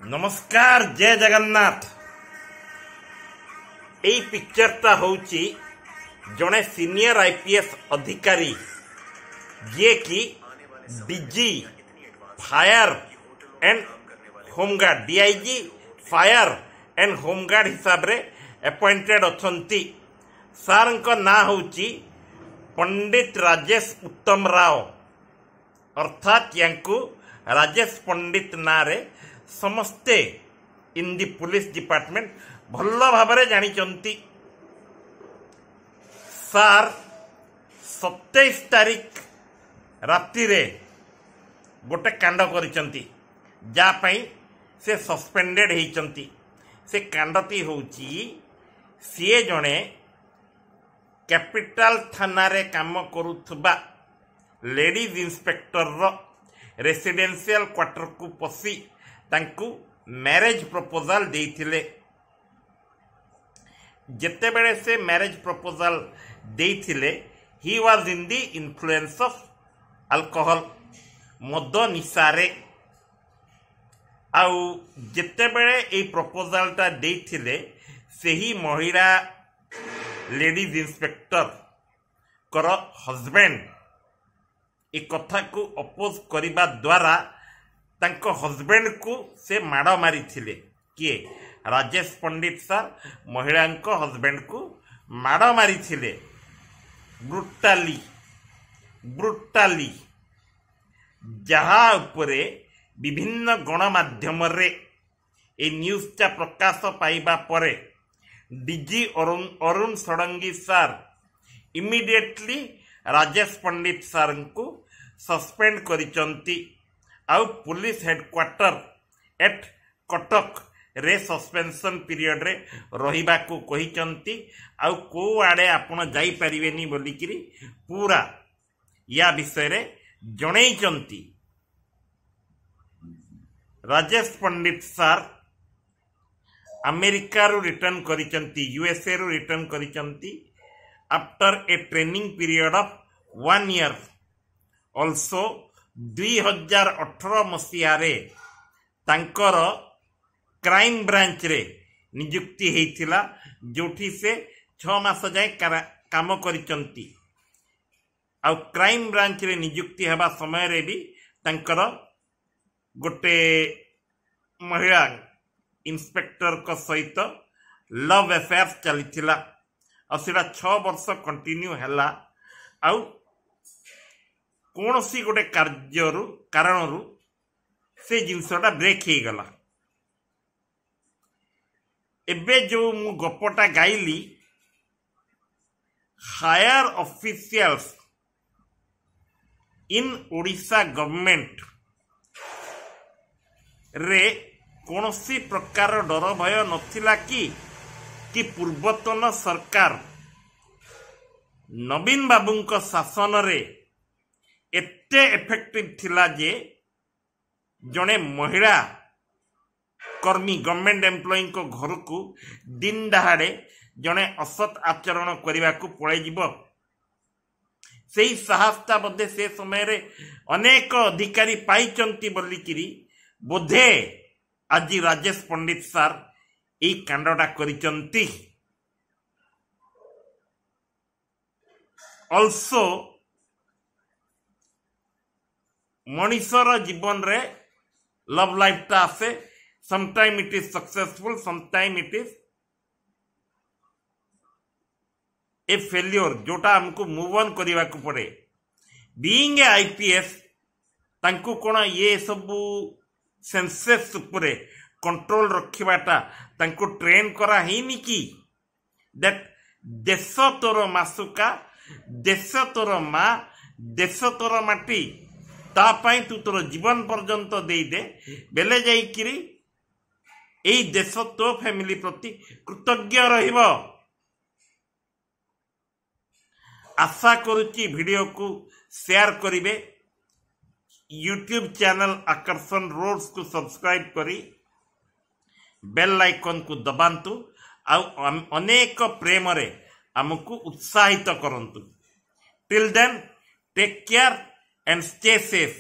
नमस्कार जय जगन्नाथ। यही पिक्चरटा होची जड़े सीनियर आईपीएस अधिकारी ये कि DG fire and home guard DIG fire and home guard हिसाब रे अपॉइंटेड अछंती। सार ना होची पंडित राजेश उत्तम राव अर्थात यांकु राजेश पंडित ना रे समस्ते इन दी पुलिस डिपार्टमेंट भल भाव जानी। सार 27 तारीख राति रे गोटे कांड करिसंती जापाई से सस्पेंडेड होइसंती। से कांडती होची सीए जणे कैपिटल थाना रे काम करुथबा लेडीज इंस्पेक्टर रो रेसिडेंशियल क्वार्टर को पसी तांकु मैरिज प्रपोजल देइथिले। जेते बेले से मैरिज प्रपोजल देइथिले he was in the influence of alcohol मद निशारे। आउ जेते बेले ए प्रपोजल ता देइथिले सेही महिला लेडीज इंस्पेक्टर कर हस्बैंड ए कथा को अपोज करिबा द्वारा तांको हस्बैंड को से माड़ मारी थिले। किए राजेश पंडित सर महिला को हस्बैंड को माड़ मारी थिले ब्रुटाली जहा उपरे विभिन्न गणमाध्यम रे ए न्यूज़टा प्रकाश पाइबा परे DG Arun Shadangi sir immediately Rajesh Pandit sir को सस्पेंड करिचंती। आउ पुलिस हेडक्वार्टर एट कटक रे सस्पेंशन पीरियड रे रहिबा को कहिचंती। आउ को आडे आपण जाई परिवेनी बोलिकिरी पूरा या विषय रे जणैचंती। राजेश पंडित सर अमेरिका रु रिटर्न करिचंती यूएसए रु रिटर्न करिचंती after a training period of 1 year। Also 2018 मसीहा रे तांकर क्राइम ब्रांच रे नियुक्ति हेइथिला जोठी से 6 मास जाए काम करिचंती। आ क्राइम ब्रांच रे नियुक्ति हेबा समय रे भी तांकर गोटे महिला इंस्पेक्टर को सहित लव अफेयर चलीथिला और सेटा 6 वर्ष कंटिन्यू हैला। आउ कौनसी गोटे कारणरू से जिनसटा ब्रेक हो गला। एबे जो मु गपटा गाइली higher officials in Odisha government रे कौनसी प्रकार डर भय नथिला कि पूर्वतन सरकार नवीन बाबूंको शासन रे एते इफेक्टिव थिला जे जने महिला कर्मी गवर्नमेंट एम्प्लॉई को घर को दिन दहाड़े जने असत आचरण करने को पड़े जीव। सेही साहसता बोधे से समय रे अनेक अधिकारी पाइचंती बोलिकिरी बोधे आज राजेश पंडित सर ई कांडटा करिचंती। ऑल्सो मनुष्यर जीवन रे लव लाइफ टा आसे sometime it is successful sometime it is a failure जोटा हमको मूव ऑन करने को पड़े। बीइंग ए आईपीएस तांको कोन ये सब सेंसेस उपरे कंट्रोल रखिबाटा तांको ट्रेन करा हिनी कि दैट देश तोर मासुका देश तोर माँ देश तोर माटी तापाई तू तोर जीवन पर्यंत दे दे बेले जाइकिरी एई देश तो फैमिली प्रति कृतज्ञ रहिबो। आशा करुच्ची वीडियो को शेयर करिवे यूट्यूब चैनल आकर्षण रोड्स को सब्सक्राइब करी बेल आइकन को दबांतु अनेक प्रेम रे हमको उत्साहित करंतु। Till then take care and stay safe.